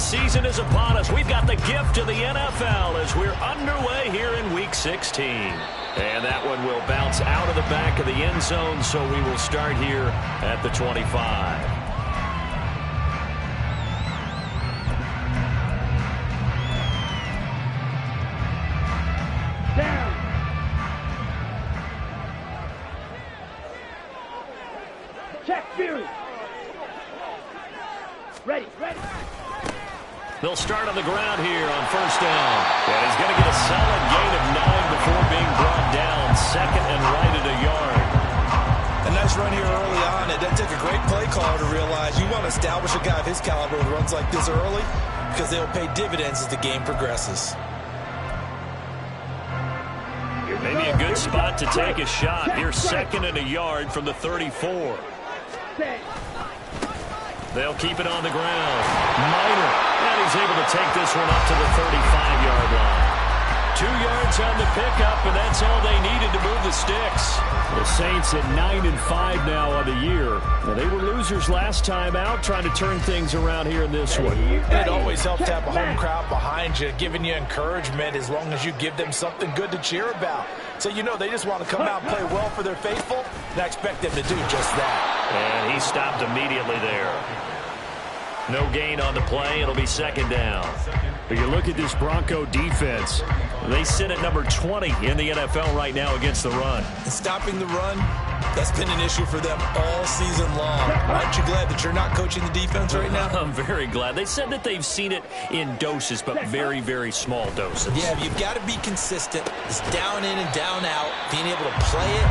season is upon us. We've got the gift of the NFL as we're underway here in Week 16. And that one will bounce out of the back of the end zone, so we will start here at the 25. They'll start on the ground here on first down. And he's going to get a solid gain of 9 before being brought down. Second and right at a yard. A nice run here early on. It doesn't take a great play caller to realize you want to establish a guy of his caliber who runs like this early because they'll pay dividends as the game progresses. Maybe a good spot to take a shot. Here's second and a yard from the 34. They'll keep it on the ground. Minor. And he's able to take this one up to the 35-yard line. 2 yards on the pickup, and that's all they needed to move the sticks. The Saints at 9-5 now on the year. Now, they were losers last time out, trying to turn things around here in this one. It always helps to have a home crowd behind you, giving you encouragement as long as you give them something good to cheer about. So you know they just want to come out and play well for their faithful, and I expect them to do just that. And he stopped immediately there. No gain on the play. It'll be second down. But you look at this Bronco defense. They sit at number 20 in the NFL right now against the run. And stopping the run, that's been an issue for them all season long. Aren't you glad that you're not coaching the defense right now? I'm very glad. They said that they've seen it in doses, but very, very small doses. Yeah, you've got to be consistent. It's down in and down out, being able to play it,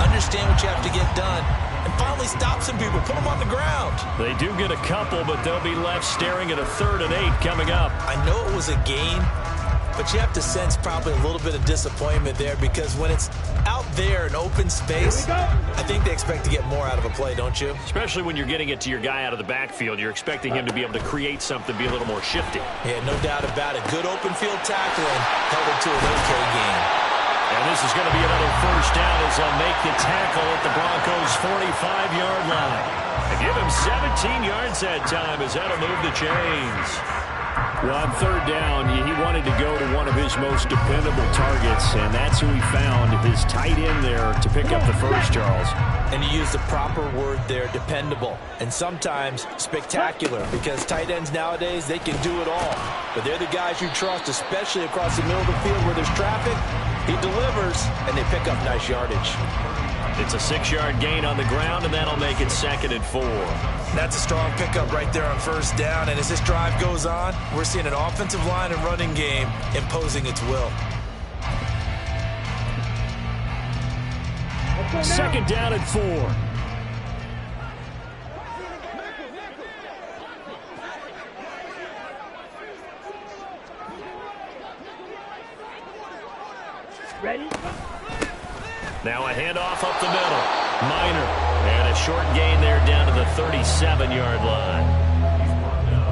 understand what you have to get done, and finally stop some people, put them on the ground. They do get a couple, but they'll be left staring at a 3rd and 8 coming up. I know it was a gain, but you have to sense probably a little bit of disappointment there because when it's out there in open space, I think they expect to get more out of a play, don't you? Especially when you're getting it to your guy out of the backfield. You're expecting him to be able to create something, be a little more shifty. Yeah, no doubt about it. Good open field tackling held it to an okay game. And this is going to be another first down as they'll make the tackle at the Broncos' 45-yard line. And give him 17 yards that time as that'll move the chains. Well, on third down, he wanted to go to one of his most dependable targets, and that's who he found, his tight end there to pick up the first, Charles. And he used the proper word there, dependable, and sometimes spectacular, because tight ends nowadays, they can do it all. But they're the guys you trust, especially across the middle of the field where there's traffic. He delivers, and they pick up nice yardage. It's a 6-yard gain on the ground, and that'll make it 2nd and 4. That's a strong pickup right there on first down, and as this drive goes on, we're seeing an offensive line and running game imposing its will. 2nd down and 4. Ready? Now a handoff up the middle. Minor. And a short gain there down to the 37-yard line.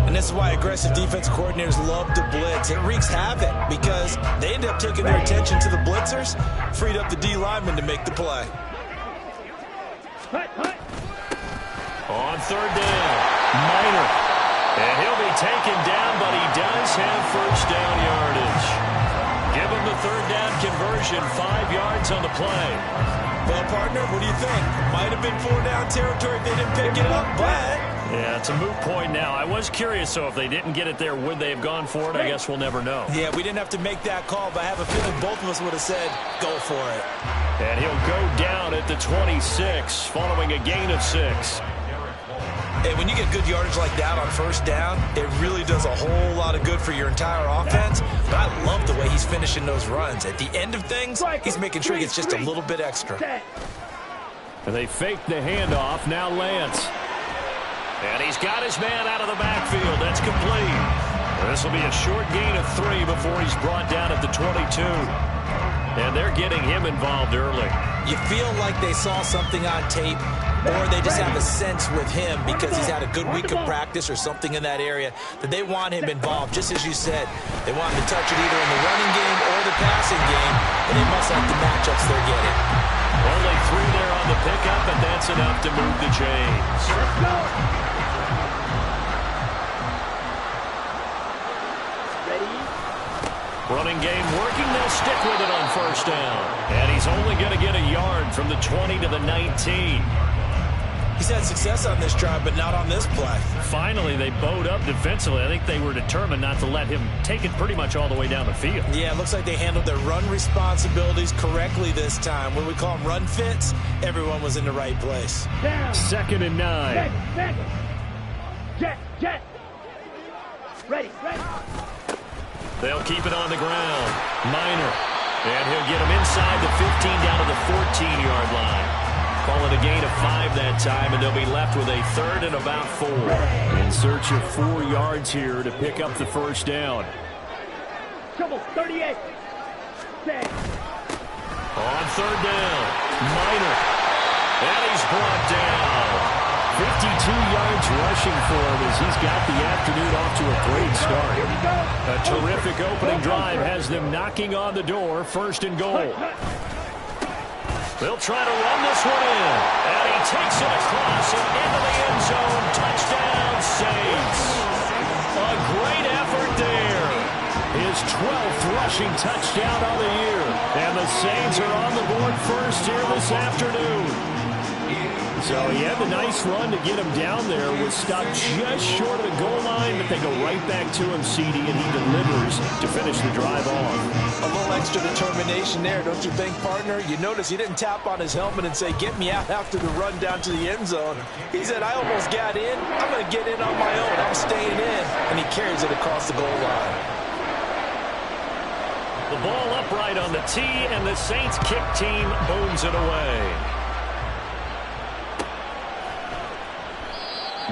And this is why aggressive defense coordinators love to blitz. It wreaks havoc because they end up taking their attention to the blitzers, freed up the D lineman to make the play. On third down, Minor. And he'll be taken down, but he does have first down yardage. Give him the third down conversion, 5 yards on the play. Well, partner, what do you think? Might have been 4-down territory if they didn't pick it up, but... Yeah, it's a moot point now. I was curious, so if they didn't get it there, would they have gone for it? I guess we'll never know. Yeah, we didn't have to make that call, but I have a feeling both of us would have said, go for it. And he'll go down at the 26, following a gain of 6. Hey, when you get good yardage like that on first down, it really does a whole lot of good for your entire offense. But I love the way he's finishing those runs. At the end of things, he's making sure he gets just a little bit extra. And they fake the handoff. Now Lance. And he's got his man out of the backfield. That's complete. This will be a short gain of 3 before he's brought down at the 22. And they're getting him involved early. You feel like they saw something on tape, or they just have a sense with him because he's had a good week of practice or something in that area that they want him involved. Just as you said, they want him to touch it either in the running game or the passing game, and they must like the matchups they're getting. Only 3 there on the pickup, and that's enough to move the chains. Running game working. They'll stick with it on first down. And he's only going to get a yard from the 20 to the 19. He's had success on this drive, but not on this play. Finally, they bowed up defensively. I think they were determined not to let him take it pretty much all the way down the field. Yeah, it looks like they handled their run responsibilities correctly this time. When we call them run fits, everyone was in the right place. Down. 2nd and 9. Second. Jet. Ready. They'll keep it on the ground. Minor. And he'll get him inside the 15 down to the 14-yard line. Call it a gain of 5 that time, and they'll be left with a 3rd and about 4. In search of 4 yards here to pick up the first down. Trouble, 38. Set. On 3rd down, Minor. And he's brought down. 52 yards rushing for him as he's got the afternoon off to a great start. A terrific opening drive has them knocking on the door. 1st and goal. They'll try to run this one in. And he takes it across and into the end zone. Touchdown, Saints. A great effort there. His 12th rushing touchdown of the year. And the Saints are on the board first here this afternoon. So he had the nice run to get him down there. Was stopped just short of the goal line, but they go right back to him, CD, and he delivers to finish the drive off. A little extra determination there, don't you think, partner? You notice he didn't tap on his helmet and say, get me out after the run down to the end zone. He said, I almost got in. I'm going to get in on my own. I'm staying in. And he carries it across the goal line. The ball upright on the tee, and the Saints kick team booms it away.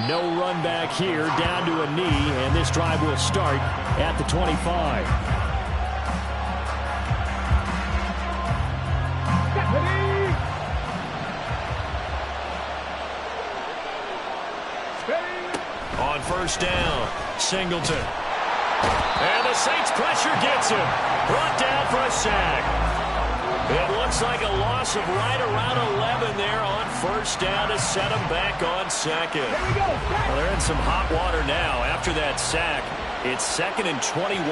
No run back here, down to a knee, and this drive will start at the 25. On 1st down, Singleton. And the Saints pressure gets him. Brought down for a sack. It looks like a loss of right around 11 there on 1st down to set him back on 2nd. Well, they're in some hot water now after that sack. It's 2nd and 21.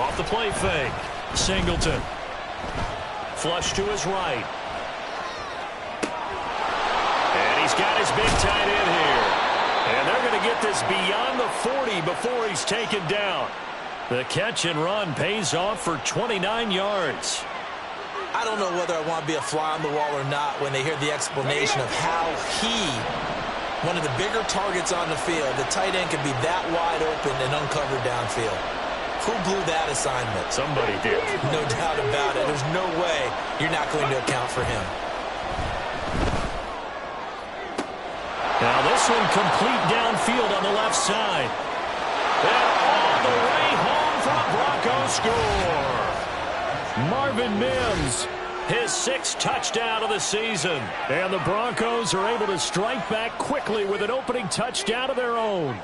Off the play fake. Singleton. Flush to his right. And he's got his big tight end here. And they're going to get this beyond the 40 before he's taken down. The catch and run pays off for 29 yards. I don't know whether I want to be a fly on the wall or not when they hear the explanation of how one of the bigger targets on the field, the tight end can be that wide open and uncovered downfield. Who blew that assignment? Somebody did. No doubt about it. There's no way you're not going to account for him. Now this one complete downfield on the left side. And all the way home for a Bronco score. Marvin Mims, his 6th touchdown of the season. And the Broncos are able to strike back quickly with an opening touchdown of their own.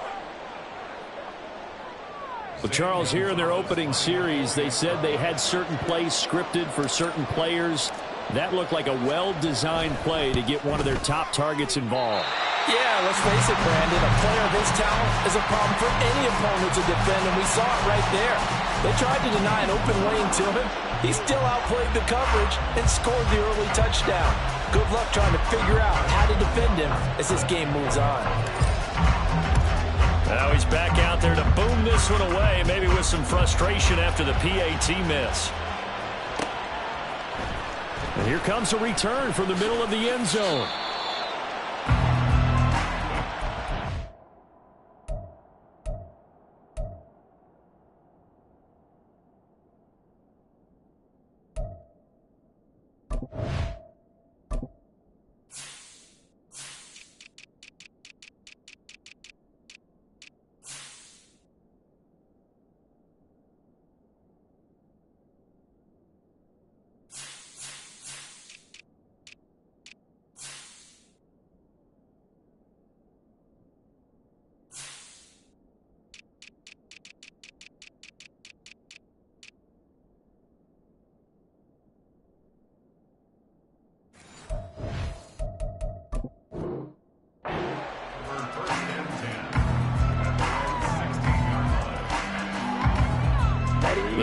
Well, Charles, here in their opening series, they said they had certain plays scripted for certain players. That looked like a well-designed play to get one of their top targets involved. Yeah, let's face it, Brandon. A player of his talent is a problem for any opponent to defend, and we saw it right there. They tried to deny an open lane to him. He still outplayed the coverage and scored the early touchdown. Good luck trying to figure out how to defend him as this game moves on. Now he's back out there to boom this one away, maybe with some frustration after the PAT miss. And here comes a return from the middle of the end zone.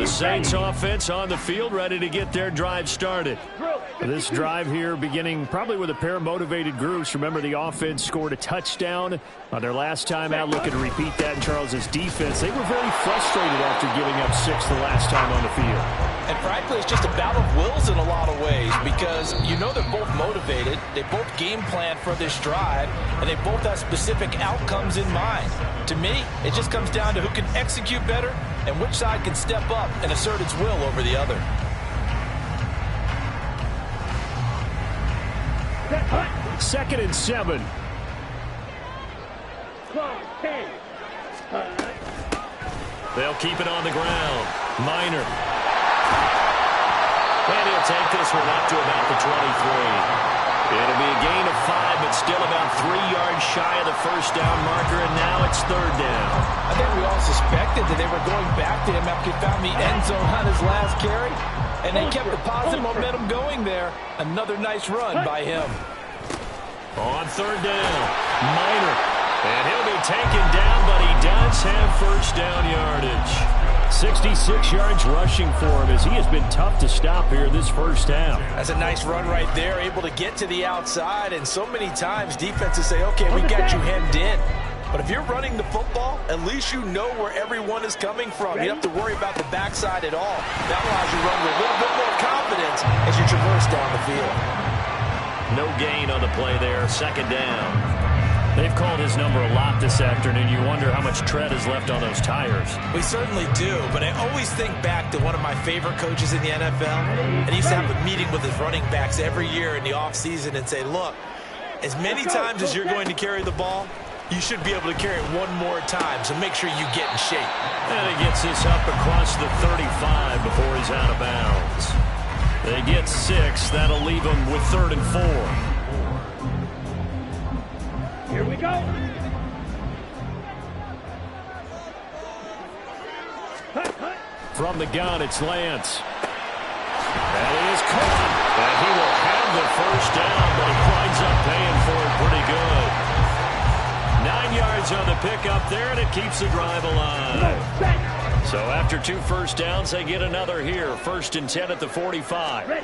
The Saints offense on the field, ready to get their drive started. This drive here beginning probably with a pair of motivated groups. Remember, the offense scored a touchdown on their last time out. Looking to repeat that in Charles's defense. They were very frustrated after giving up 6 the last time on the field. And frankly, it's just a battle of wills in a lot of ways because you know they're both motivated. They both game plan for this drive, and they both have specific outcomes in mind. To me, it just comes down to who can execute better and which side can step up and assert its will over the other. Second and 7. They'll keep it on the ground. Minor. And he'll take this one up to about the 23. It'll be a gain of 5, but still about 3 yards shy of the first down marker, and now it's third down. I think we all suspected that they were going back to him after he found the end zone on his last carry, and they kept the positive momentum going there. Another nice run by him. On third down, Minor. And he'll be taken down, but he does have first down yardage. 66 yards rushing for him as he has been tough to stop here this first half. That's a nice run right there, able to get to the outside, and so many times defenses say, okay, we got you hemmed in. But if you're running the football, at least you know where everyone is coming from. You don't have to worry about the backside at all. That allows you to run with a little bit more confidence as you traverse down the field. No gain on the play there, second down. They've called his number a lot this afternoon. You wonder how much tread is left on those tires. We certainly do, but I always think back to one of my favorite coaches in the NFL, and he used to have a meeting with his running backs every year in the offseason and say, look, as many times as you're going to carry the ball, you should be able to carry it one more time, so make sure you get in shape. And he gets this up across the 35 before he's out of bounds. They get 6. That'll leave them with 3rd and 4. Here we go. From the gun, it's Lance. That is caught. And he will have the first down, but he winds up paying for it pretty good. 9 yards on the pickup there, and it keeps the drive alive. So after 2 first downs, they get another here. 1st and 10 at the 45.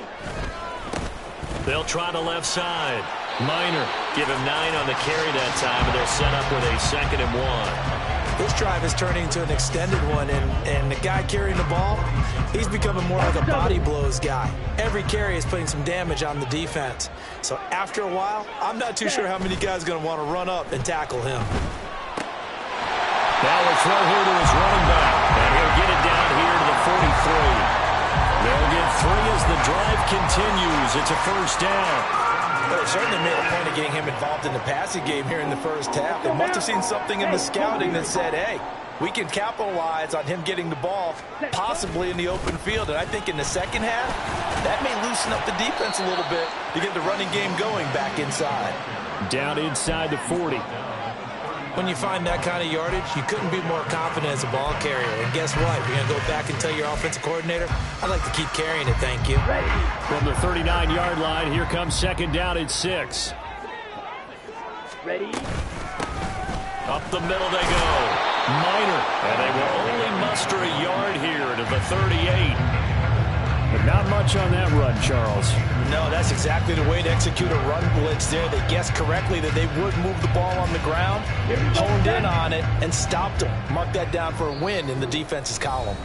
They'll try the left side. Minor, give him 9 on the carry that time, and they'll set up with a 2nd and 1. This drive is turning into an extended one, and the guy carrying the ball, he's becoming more like a body blows guy. Every carry is putting some damage on the defense. So after a while, I'm not too sure how many guys are going to want to run up and tackle him. Now we'll throw here to his running back, and he'll get it down here to the 43. They'll get 3 as the drive continues. It's a first down. Well, they certainly made a point of getting him involved in the passing game here in the first half. They must have seen something in the scouting that said, hey, we can capitalize on him getting the ball possibly in the open field. And I think in the second half, that may loosen up the defense a little bit to get the running game going back inside. Down inside the 40. When you find that kind of yardage, you couldn't be more confident as a ball carrier. And guess what? You're going to go back and tell your offensive coordinator, I'd like to keep carrying it, thank you. From the 39-yard line, here comes 2nd down and 6. Ready? Up the middle they go. Minor. And they will only muster a yard here to the 38. But not much on that run, Charles. No, that's exactly the way to execute a run blitz there. They guessed correctly that they would move the ball on the ground, honed in on it, and stopped them. Mark that down for a win in the defense's column.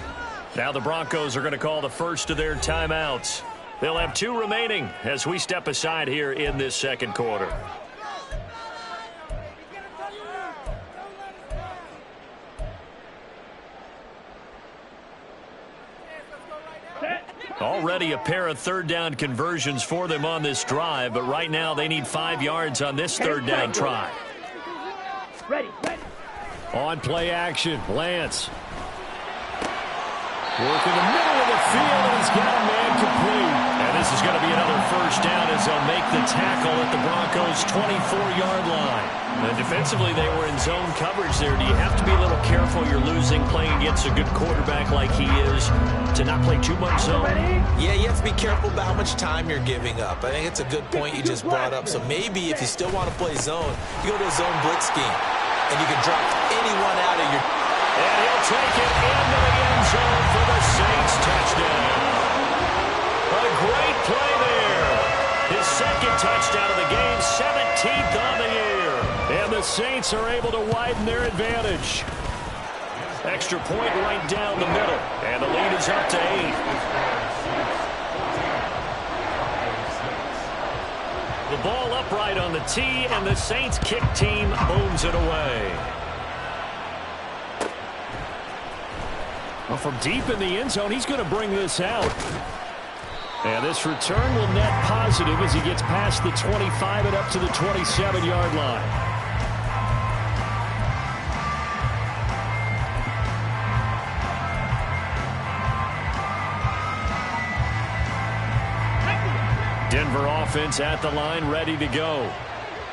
Now the Broncos are going to call the first of their timeouts. They'll have 2 remaining as we step aside here in this second quarter. Already a pair of 3rd down conversions for them on this drive, but right now they need 5 yards on this 3rd down try. Ready. On play action, Lance. Working the middle of the field, and he's got a man complete. And this is going to be another first down as they'll make the tackle at the Broncos' 24-yard line. And defensively, they were in zone coverage there. Do you have to be a little careful you're losing playing against a good quarterback like he is to not play too much zone? Yeah, you have to be careful about how much time you're giving up. I think it's a good point you just brought up. So maybe if you still want to play zone, you go to a zone blitz scheme, and you can drop anyone out of your And he'll take it into the end zone for the Saints touchdown. A great play there. His second touchdown of the game, 17th on the year. And the Saints are able to widen their advantage. Extra point right down the middle. And the lead is up to 8. The ball upright on the tee, and the Saints kick team booms it away. Well, from deep in the end zone, he's going to bring this out. And this return will net positive as he gets past the 25 and up to the 27-yard line. Denver offense at the line, ready to go.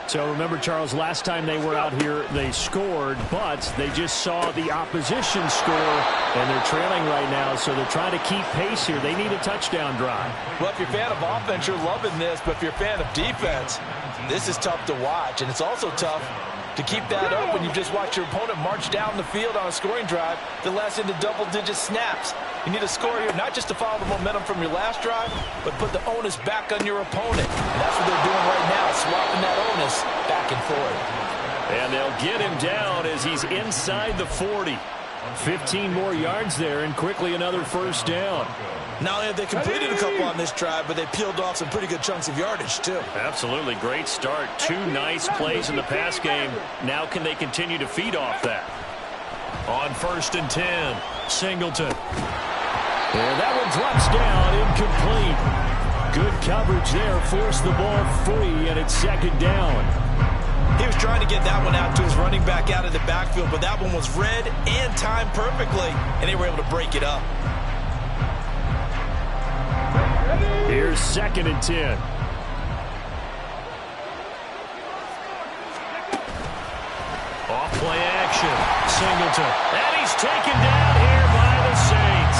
So remember, Charles, last time they were out here, they scored, but they just saw the opposition score, and they're trailing right now, so they're trying to keep pace here. They need a touchdown drive. Well, if you're a fan of offense, you're loving this, but if you're a fan of defense, this is tough to watch, and it's also tough to keep that up when you've just watched your opponent march down the field on a scoring drive that lasts into double-digit snaps. You need a score here, not just to follow the momentum from your last drive, but put the onus back on your opponent. And that's what they're doing right now, swapping that onus back and forth. And they'll get him down as he's inside the 40. 15 more yards there, and quickly another first down. Not only have they completed a couple on this drive, but they peeled off some pretty good chunks of yardage, too. Absolutely. Great start. 2 nice plays in the pass game. Now can they continue to feed off that? On 1st and 10, Singleton. And that one drops down, incomplete. Good coverage there, forced the ball free, and it's 2nd down. He was trying to get that one out to his running back out of the backfield, but that one was read and timed perfectly, and they were able to break it up. Here's 2nd and 10. Off play action. Singleton. And he's taken down here by the Saints.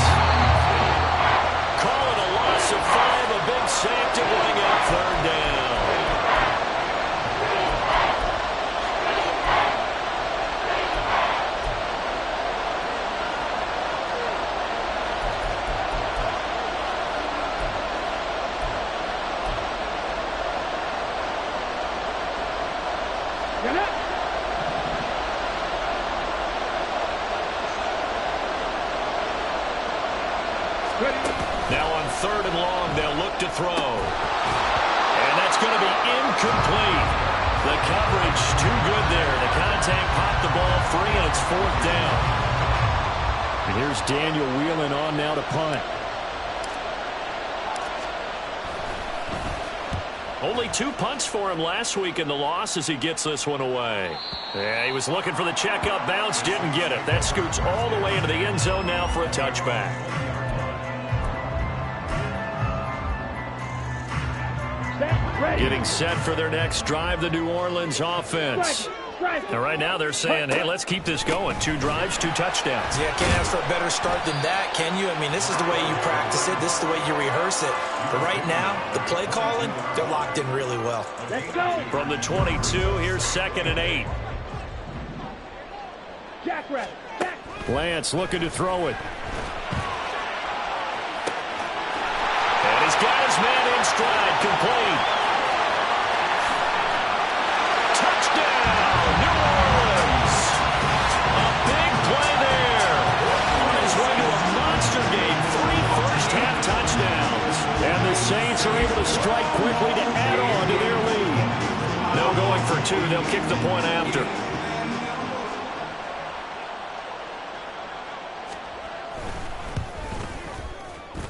Call it a loss of 5. A big sack to bring up 3rd down. Now on 3rd and long, they'll look to throw. And that's going to be incomplete. The coverage too good there. The contact popped the ball free, and it's 4th down. And here's Daniel Whelan on now to punt. Only 2 punts for him last week in the loss as he gets this one away. Yeah, he was looking for the checkup bounce, didn't get it. That scoots all the way into the end zone now for a touchback. Getting set for their next drive, the New Orleans offense. And right now they're saying, hey, let's keep this going. 2 drives, 2 touchdowns. Yeah, can't ask for a better start than that, can you? I mean, this is the way you practice it. This is the way you rehearse it. But right now, the play calling, they're locked in really well. Let's go. From the 22, here's 2nd and 8. Jackrabbit. Jack. Lance looking to throw it. And he's got his man in stride, complete. Touchdown, New Orleans. A big play there. On his way to a monster game, 3 first-half touchdowns. And the Saints are able to strike quickly to add on to their lead. No going for 2. They'll kick the point after.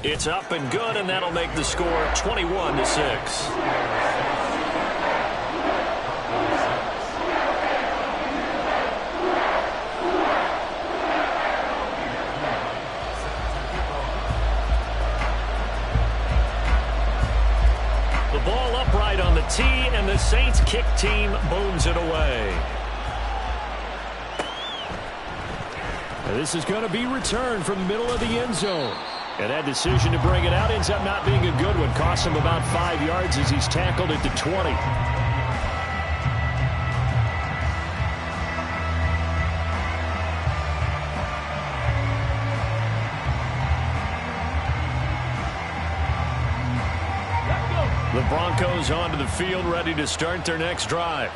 It's up and good, and that'll make the score 21-6. The ball upright on the tee, and the Saints kick team booms it away. And this is going to be returned from the middle of the end zone. And that decision to bring it out ends up not being a good one. Costs him about 5 yards as he's tackled at the 20. The Broncos onto the field, ready to start their next drive.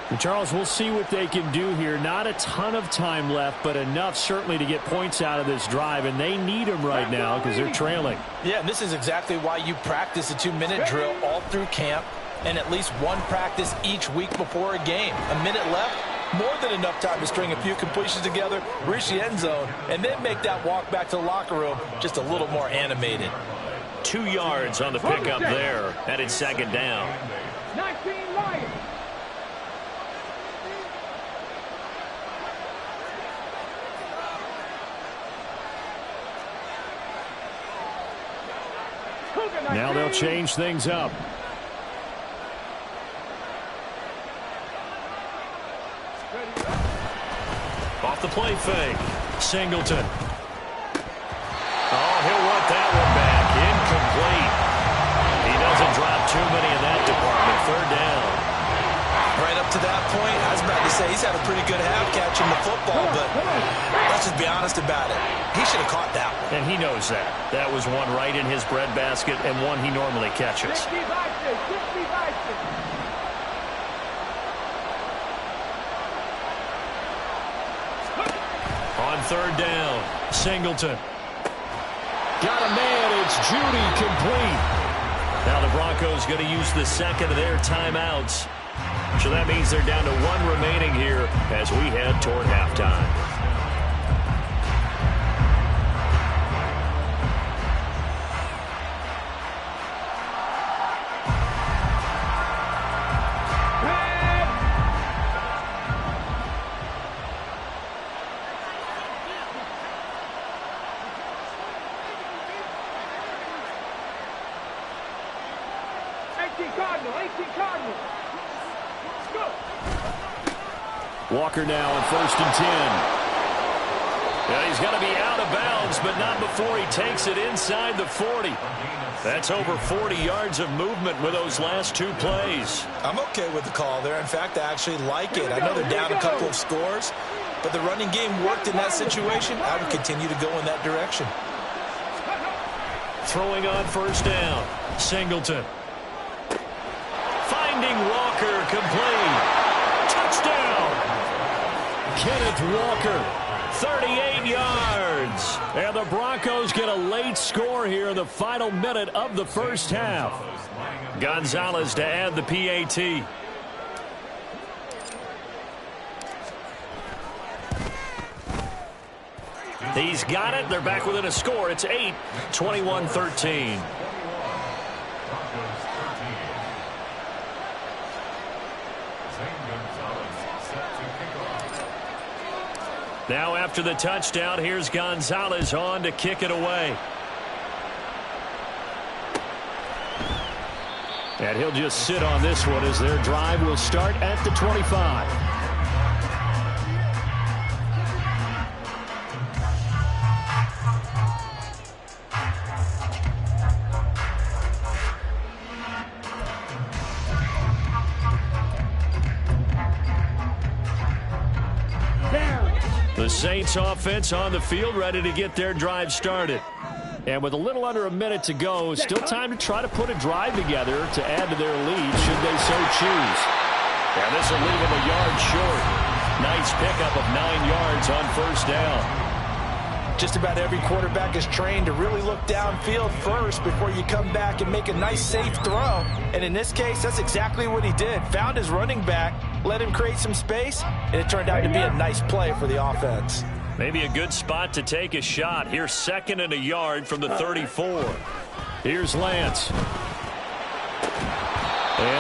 And Charles, we'll see what they can do here. Not a ton of time left, but enough certainly to get points out of this drive, and they need them right now because they're trailing. Yeah, and this is exactly why you practice a 2-minute drill all through camp and at least one practice each week before a game. A minute left, more than enough time to string a few completions together, reach the end zone, and then make that walk back to the locker room just a little more animated. 2 yards on the pickup there, and it's second down. 19 Lions. Now they'll change things up. Off the play fake. Singleton. Oh, he'll want that one back. Incomplete. He doesn't drop too many in that department. Third down. Right up to that point, I was about to say he's had a pretty good half catching the football, but let's just be honest about it. He should have caught that one. And he knows that. That was one right in his breadbasket and one he normally catches. 60 Vikings. On third down, Singleton. Got a man. It's Judy complete. Now the Broncos going to use the second of their timeouts. So that means they're down to one remaining here as we head toward halftime. Cardinals. Walker now on 1st and 10. Yeah, he's going to be out of bounds, but not before he takes it inside the 40. That's over 40 yards of movement with those last 2 plays. I'm okay with the call there. In fact, I actually like it. I know they're down a couple of scores, but the running game worked in that situation. I would continue to go in that direction. Throwing on 1st down. Singleton. Finding Walker, complete. Touchdown. Kenneth Walker. 38 yards. And the Broncos get a late score here in the final minute of the first half. Gonzalez to add the PAT. He's got it. They're back within a score. It's 8, 21-13. Now after the touchdown, here's Gonzalez on to kick it away. And he'll just sit on this one as their drive will start at the 25. The Saints offense on the field ready to get their drive started. And with a little under a minute to go, still time to try to put a drive together to add to their lead should they so choose. And this will leave them a yard short. Nice pickup of 9 yards on 1st down. Just about every quarterback is trained to really look downfield first before you come back and make a nice, safe throw. And in this case, that's exactly what he did. Found his running back, let him create some space, and it turned out to be a nice play for the offense. Maybe a good spot to take a shot. Here's 2nd and a yard from the 34. Here's Lance. And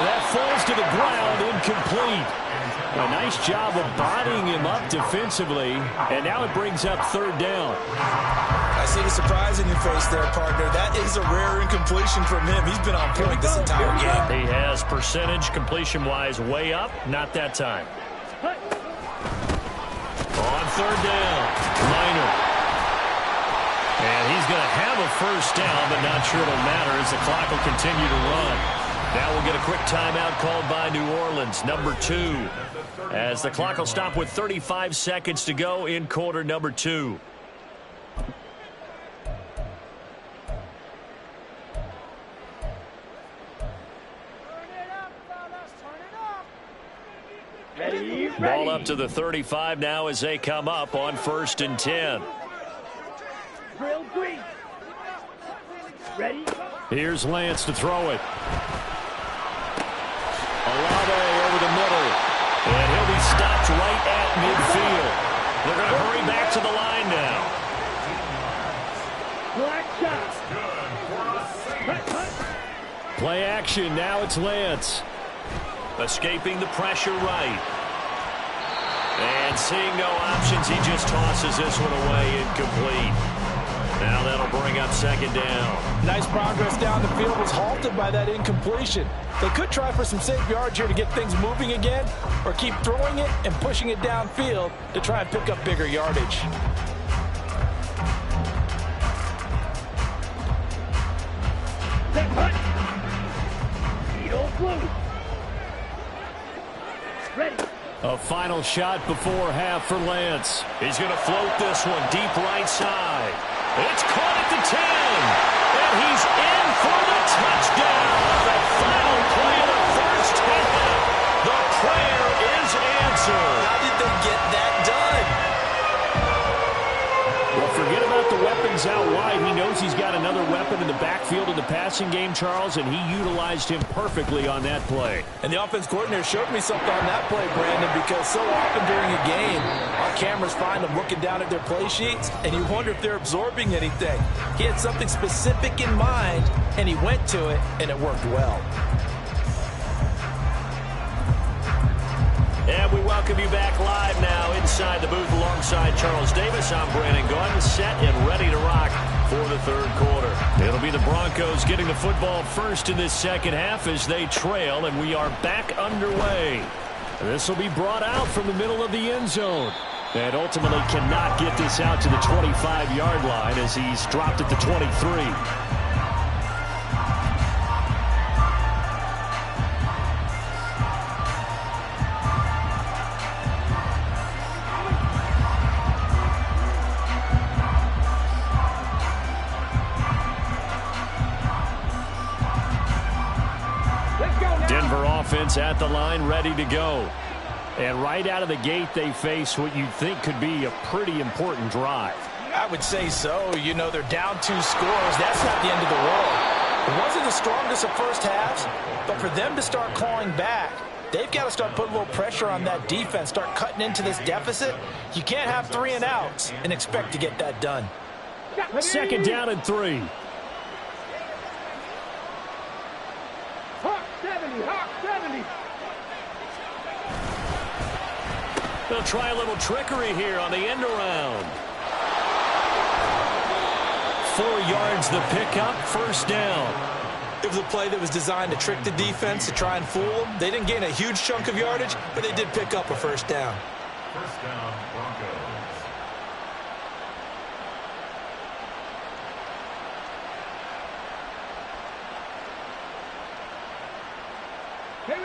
that falls to the ground, incomplete. A nice job of bodying him up defensively, and now it brings up 3rd down. I see the surprise in your face there, partner. That is a rare incompletion from him. He's been on point this entire game. He has percentage completion-wise way up, not that time. On 3rd down, Minor. And he's going to have a 1st down, but not sure it'll matter as the clock will continue to run. Now we'll get a quick timeout called by New Orleans, number 2. As the clock will stop with 35 seconds to go in quarter number 2. Ready, Ball ready. up to the 35 now as they come up on 1st and 10. Drill 3. Ready. Here's Lance to throw it. Olave over the middle. And he'll be stopped right at midfield. They're going to hurry back to the line now. Black shot. Cut, cut. Play action. Now it's Lance. Escaping the pressure right. And seeing no options, he just tosses this one away incomplete. Now that'll bring up 2nd down. Nice progress down the field was halted by that incompletion. They could try for some safe yards here to get things moving again, or keep throwing it and pushing it downfield to try and pick up bigger yardage. Set, cut. Needle blue. Ready. A final shot before half for Lance. He's going to float this one deep right side. It's caught at the 10. And he's in for the touchdown. The final play of the first half. The prayer is answered. How did they get that done? Well, forget about the weapons out wide. He knows he's got another weapon in the backfield in the passing game, Charles, and he utilized him perfectly on that play. And the offense coordinator showed me something on that play, Brandon, because so often during a game, our cameras find them looking down at their play sheets, and you wonder if they're absorbing anything. He had something specific in mind, and he went to it, and it worked well. And we welcome you back live now inside the booth alongside Charles Davis. I'm Brandon Gaudin, set and ready to rock for the 3rd quarter. It'll be the Broncos getting the football first in this 2nd half as they trail, and we are back underway. This will be brought out from the middle of the end zone. And ultimately cannot get this out to the 25-yard line as he's dropped at the 23. Offense at the line, ready to go. And right out of the gate, they face what you'd think could be a pretty important drive. I would say so. You know, they're down 2 scores. That's not the end of the world. It wasn't the strongest of first halves, but for them to start clawing back, they've got to start putting a little pressure on that defense, start cutting into this deficit. You can't have 3 and outs and expect to get that done. 2nd down and 3. Hawk 70, Hawk 70. They'll try a little trickery here on the end around. 4 yards the pickup, 1st down. It was a play that was designed to trick the defense, to try and fool them. They didn't gain a huge chunk of yardage, but they did pick up a 1st down. 1st down, Broncos.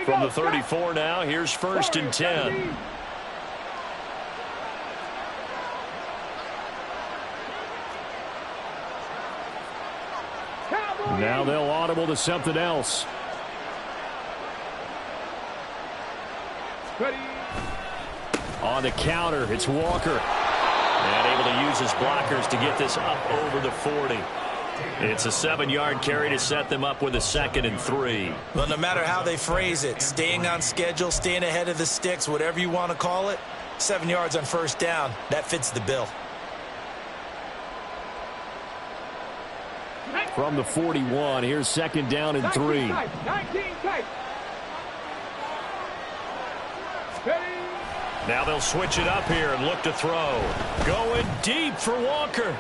From the 34 now, here's 1st and 10. Now they'll audible to something else. Ready. On the counter, it's Walker. And able to use his blockers to get this up over the 40. It's a 7-yard carry to set them up with a 2nd and 3. Well, no matter how they phrase it, staying on schedule, staying ahead of the sticks, whatever you want to call it, 7 yards on 1st down, that fits the bill. From the 41, here's 2nd down and 3. 19 tight. Ready. Now they'll switch it up here and look to throw. Going deep for Walker.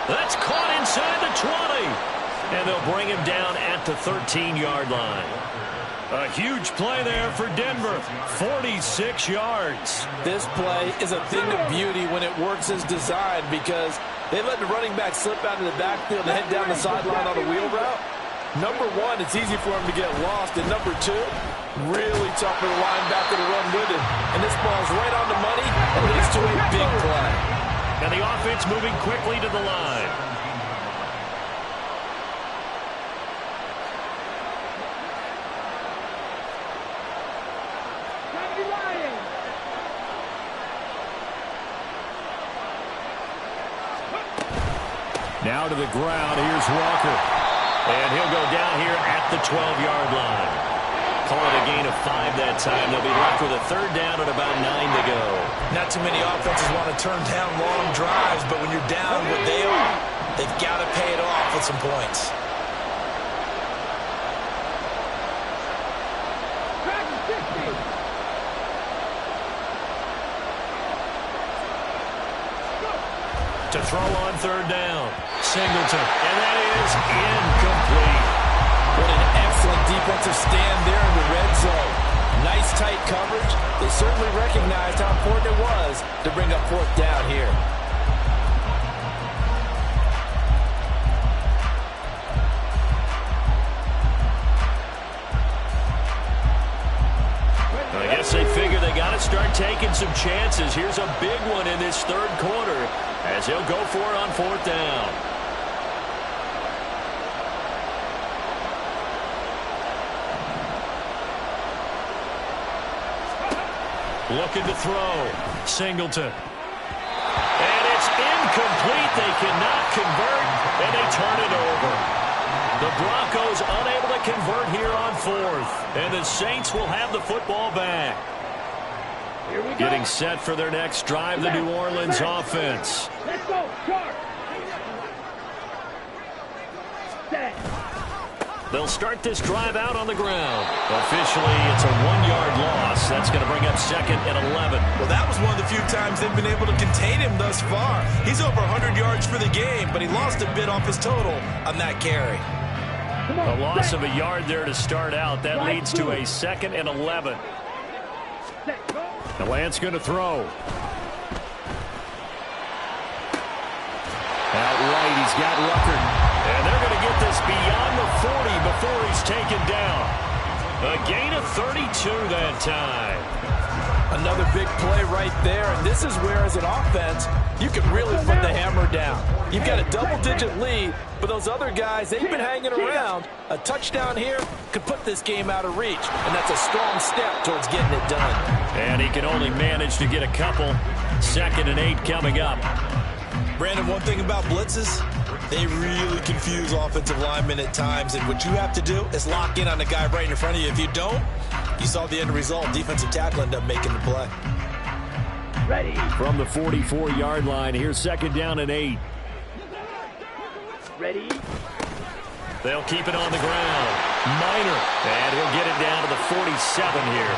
That's caught inside the 20. And they'll bring him down at the 13-yard line. A huge play there for Denver. 46 yards. This play is a thing of beauty when it works as designed because they let the running back slip out of the backfield and head down the sideline on a wheel route. Number 1, it's easy for him to get lost. And number 2, really tough for the linebacker to run with it. And this ball's right on the money and leads to a big play. And the offense moving quickly to the line. Now to the ground. Here's Walker. And he'll go down here at the 12-yard line. Call it a gain of 5 that time. They'll be left with a third down and about 9 to go. Not too many offenses want to turn down long drives, but when you're down what they are, they've got to pay it off with some points. To throw on third down. Singleton. And that is incomplete. What an excellent defensive stand there in the red zone. Nice tight coverage. They certainly recognized how important it was to bring up fourth down here. I guess they figure they got to start taking some chances. Here's a big one in this third quarter as he'll go for it on fourth down. Looking to throw. Singleton. And it's incomplete. They cannot convert, and they turn it over. The Broncos unable to convert here on fourth, and the Saints will have the football back. Getting set for their next drive, the New Orleans offense. Let's go, Sharp. Set. They'll start this drive out on the ground. Officially, it's a 1-yard loss. That's going to bring up second and 11. Well, that was one of the few times they've been able to contain him thus far. He's over 100 yards for the game, but he lost a bit off his total on that carry. A loss of a yard there to start out. That leads to a second and 11. The Lance going to throw. Out right, he's got Rucker. And they're going to get this beyond the 40 before he's taken down. A gain of 32 that time. Another big play right there, and this is where, as an offense, you can really put the hammer down. You've got a double-digit lead, but those other guys, they've been hanging around. A touchdown here could put this game out of reach, and that's a strong step towards getting it done. And he can only manage to get a couple. Second and 8 coming up. Brandon, one thing about blitzes, they really confuse offensive linemen at times, and what you have to do is lock in on the guy right in front of you. If you don't, you saw the end result. Defensive tackle ended up making the play. Ready. From the 44-yard line, here's second down and 8. Ready. They'll keep it on the ground. Minor, and he'll get it down to the 47 here.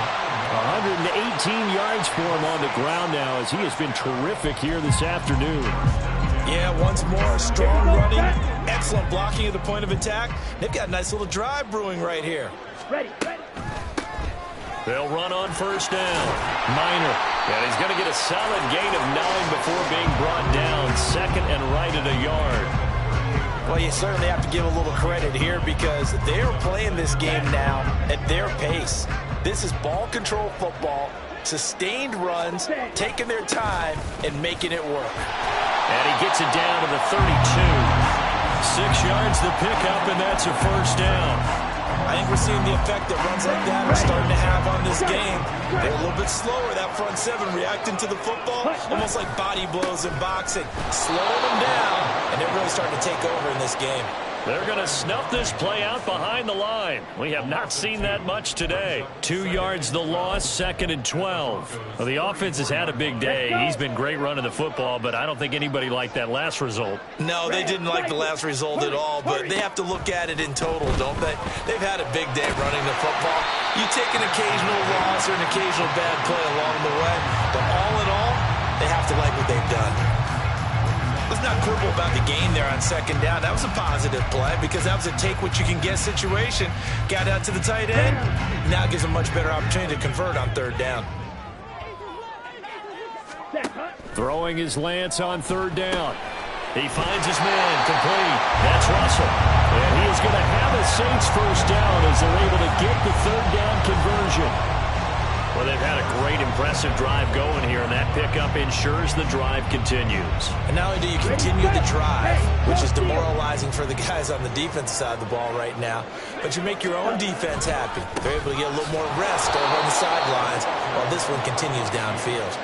118 yards for him on the ground now as he has been terrific here this afternoon. Yeah, once more, strong running, excellent blocking at the point of attack. They've got a nice little drive brewing right here. Ready. Ready. They'll run on first down. Minor, and he's going to get a solid gain of 9 before being brought down. Second and right at a yard. Well, you certainly have to give a little credit here because they're playing this game now at their pace. This is ball control football, sustained runs, taking their time, and making it work. And he gets it down to the 32. 6 yards the pickup, and that's a first down. I think we're seeing the effect that runs like that are starting to have on this game. They're a little bit slower, that front seven, reacting to the football, almost like body blows in boxing. Slowing them down, and they're really starting to take over in this game. They're going to snuff this play out behind the line. We have not seen that much today. 2 yards the loss, second and 12. Well, the offense has had a big day. He's been great running the football, but I don't think anybody liked that last result. No, they didn't like the last result at all, but they have to look at it in total, don't they? They've had a big day running the football. You take an occasional loss or an occasional bad play along the way, but all in all, they have to like what they've done. Let's not quibble about the gain there on second down. That was a positive play because that was a take-what-you-can-get situation. Got out to the tight end. Now gives a much better opportunity to convert on third down. Throwing his Lance on third down. He finds his man complete. That's Russell. And he is going to have a Saints first down as they're able to get the third down conversion. Well, they've had a great, impressive drive going here, and that pickup ensures the drive continues. And not only do you continue the drive, which is demoralizing for the guys on the defensive side of the ball right now, but you make your own defense happy. They're able to get a little more rest over on the sidelines while this one continues downfield.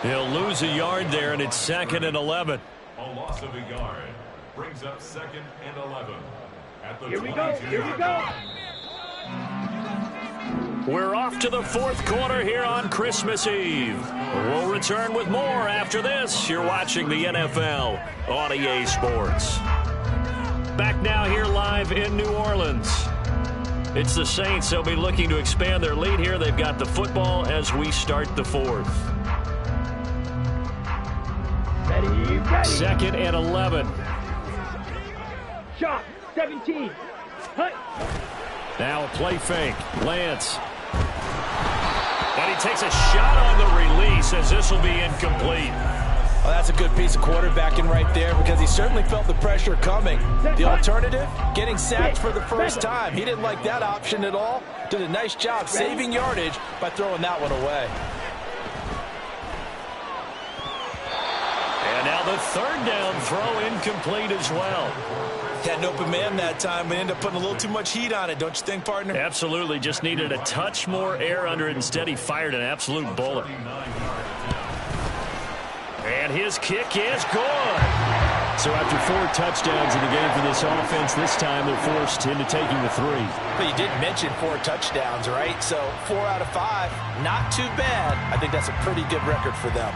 He'll lose a yard there, and it's second and 11. A loss of a yard. brings up 2nd and 11. At the Here we go. Here we go. We're off to the fourth quarter here on Christmas Eve. We'll return with more after this. You're watching the NFL on EA Sports. Back now here live in New Orleans. It's the Saints. They'll be looking to expand their lead here. They've got the football as we start the fourth. Ready, ready. 2nd and 11. Shot. 17. Hut. Now a play fake. Lance. And he takes a shot on the release as this will be incomplete. Well, that's a good piece of quarterbacking right there because he certainly felt the pressure coming. The alternative, getting sacked for the first time. He didn't like that option at all. Did a nice job saving yardage by throwing that one away. And now the third down throw incomplete as well. Had an open man that time, but ended up putting a little too much heat on it, don't you think, partner? Absolutely. Just needed a touch more air under it. Instead, he fired an absolute bullet. And his kick is good. So after 4 touchdowns in the game for this offense, this time they're forced into taking the 3. But you did mention 4 touchdowns, right? So 4 out of 5, not too bad. I think that's a pretty good record for them.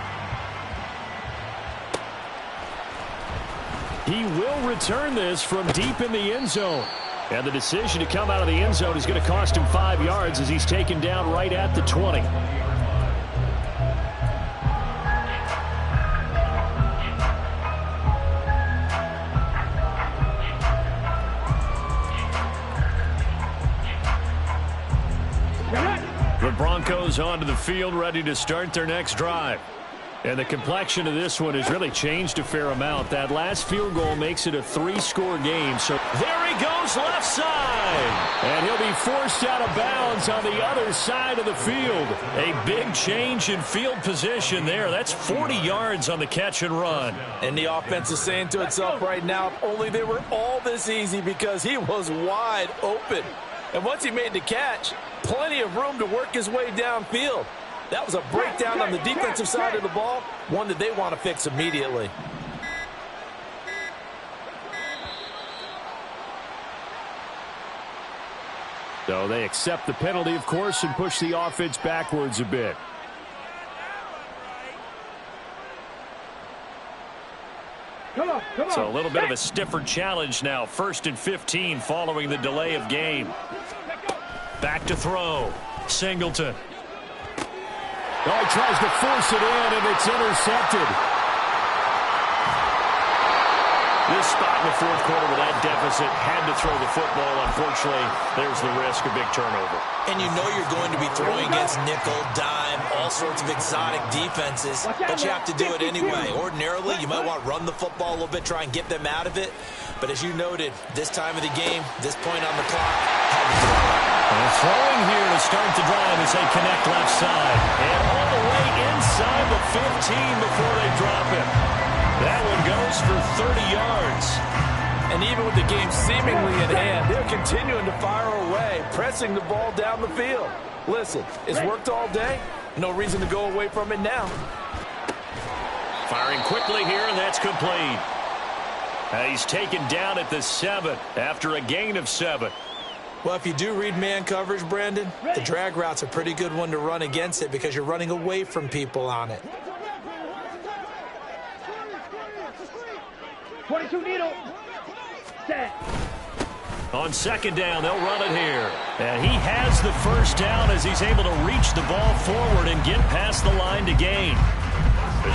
He will return this from deep in the end zone. And the decision to come out of the end zone is going to cost him 5 yards as he's taken down right at the 20. The Broncos onto the field, ready to start their next drive. And the complexion of this one has really changed a fair amount. That last field goal makes it a 3-score game. So there he goes left side. And he'll be forced out of bounds on the other side of the field. A big change in field position there. That's 40 yards on the catch and run. And the offense is saying to itself right now, if only they were all this easy because he was wide open. And once he made the catch, plenty of room to work his way downfield. That was a breakdown on the defensive side of the ball, one that they want to fix immediately. So they accept the penalty, of course, and push the offense backwards a bit. Come on, come on. So a little bit of a stiffer challenge now. 1st and 15 following the delay of game. Back to throw. Singleton. Oh, he tries to force it in, and it's intercepted. This spot in the fourth quarter with that deficit had to throw the football. Unfortunately, there's the risk of big turnover. And you know you're going to be throwing against nickel, dime, all sorts of exotic defenses, but you have to do it anyway. Ordinarily, you might want to run the football a little bit, try and get them out of it. But as you noted, this time of the game, this point on the clock, had to throw it. And throwing here to start the drive as they connect left side. And all the way inside the 15 before they drop it. That one goes for 30 yards. And even with the game seemingly in hand, they're continuing to fire away, pressing the ball down the field. Listen, it's worked all day. No reason to go away from it now. Firing quickly here, and that's complete. He's taken down at the 7 after a gain of 7. Well, if you do read man coverage, Brandon, the drag route's a pretty good one to run against it because you're running away from people on it. 22 needle. Set. On 2nd down, they'll run it here. And he has the first down as he's able to reach the ball forward and get past the line to gain.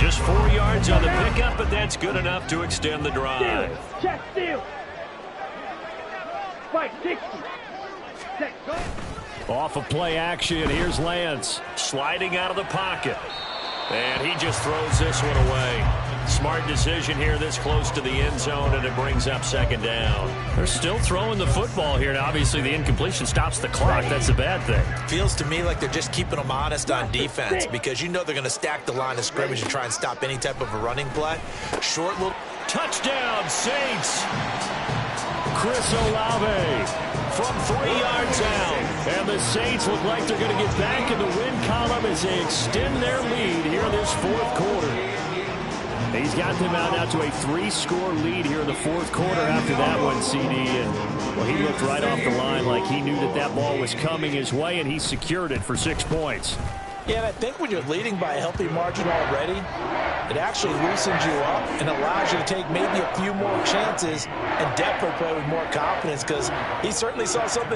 Just 4 yards on the pickup, but that's good enough to extend the drive. Steal. Check, steal. Spike, 60. Set, go. Off of play action, here's Lance. Sliding out of the pocket. And he just throws this one away. Smart decision here this close to the end zone, and it brings up 2nd down. They're still throwing the football here, and obviously the incompletion stops the clock. That's a bad thing. Feels to me like they're just keeping them honest on defense because you know they're going to stack the line of scrimmage and try and stop any type of a running play. Short little... Touchdown, Saints! Chris Olave from 3 yards out. And the Saints look like they're going to get back in the win column as they extend their lead here this fourth quarter. He's got them out now to a 3-score lead here in the fourth quarter after that one, CD. And, well, he looked right off the line like he knew that that ball was coming his way, and he secured it for 6 points. Yeah, and I think when you're leading by a healthy margin already, it actually loosens you up and allows you to take maybe a few more chances and definitely play with more confidence, because he certainly saw something